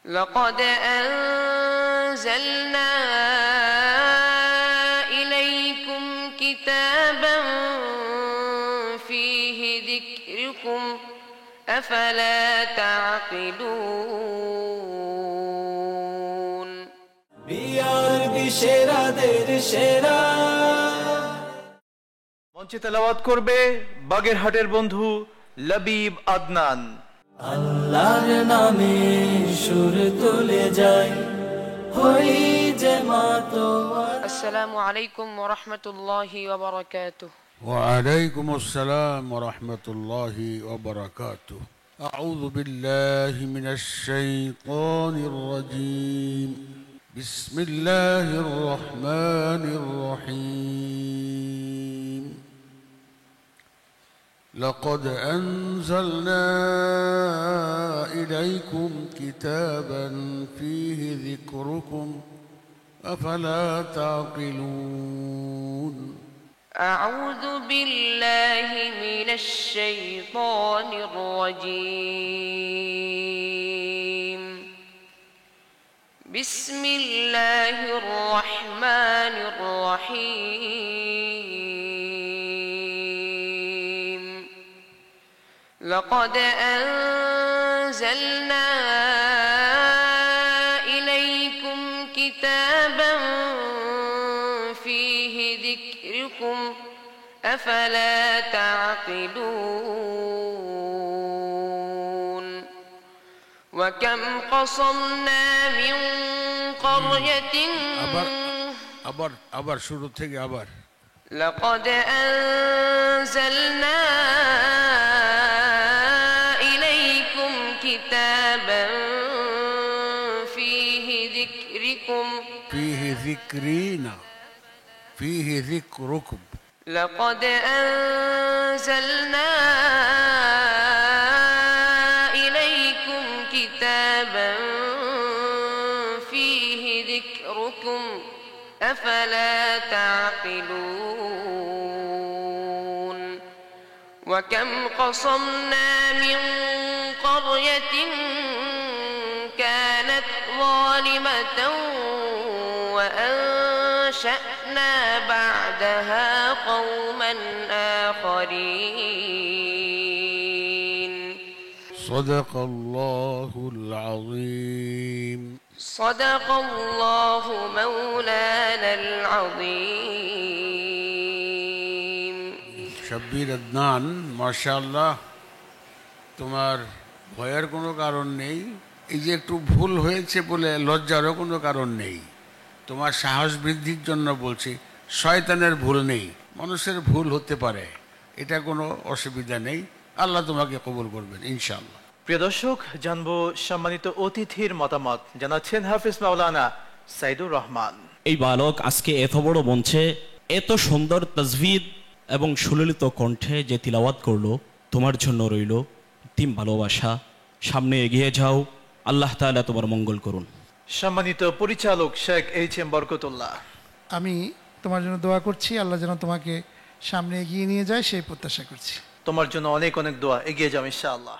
لقد أنزلنا إليكم كتابا فيه ذكركم أفلا تعقلون মঞ্চে তেলাওয়াত করবে বাগেরহাটের বন্ধু লবিব আদনান। আল্লাহর নামে সুর তুলে যাই হই যে মাতোয়ারা। আসসালামু আলাইকুম ওয়া রাহমাতুল্লাহি ওয়া বারাকাতুহু। وعليكم السلام ورحمة الله وبركاته. أعوذ بالله من الشيطان الرجيم. بسم الله الرحمن الرحيم. لقد أنزلنا إليكم كتابا فيه ذكركم أفلا تعقلون. أعوذ بالله من الشيطان الرجيم. بسم الله الرحمن الرحيم. لقد أنزلنا إليكم كتابا فيه ذكركم أفلا تعقلون. وكم قصمنا من قرية আবার শুরু থেকে আবার لقد أنزلنا إليكم كتابا فيه ذكركم فيه ذكرنا فيه ذكركم. لقد أنزلنا إليكم كتابا فيه ذكركم أفلا تعقلون. وكم قصمنا من قرية كانت ظالمة وأنشأنا بعدها قوما آخرين. صدق الله العظيم. صدق الله مولانا العظيم. শব্বির আদনান, মাশাআল্লাহ, তোমার ভয়ের কোনো কারণ নেই। এই যে একটু ভুল হয়েছে বলে লজ্জারও কোনো কারণ নেই। তোমার সাহস বৃদ্ধির জন্য বলছি, শয়তানের ভুল নেই, মানুষের ভুল হতে পারে, এটা কোনো অসুবিধা নেই। আল্লাহ তোমাকে কবুল করবেন ইনশাআল্লাহ। প্রিয় দর্শক, জানবো সম্মানিত অতিথির মতামত। জানাচ্ছেন হাফিজ মাওলানা সাইদুর রহমান। এই বালক আজকে এত বড় মঞ্চে এত সুন্দর তাজভিদ এবং সুললিত কণ্ঠে যে তিলাওয়াত করলো, তোমার জন্য রইল অন্তিম ভালোবাসা। সামনে এগিয়ে যাও, আল্লাহ তাআলা তোমার মঙ্গল করুন। সম্মানিত পরিচালক শেখ এইচ.এম. বরকতুল্লাহ, আমি তোমার জন্য দোয়া করছি, আল্লাহ যেন তোমাকে সামনে এগিয়ে নিয়ে যায় সেই প্রত্যাশা করছি। তোমার জন্য অনেক অনেক দোয়া, এগিয়ে যাও ইনশাআল্লাহ।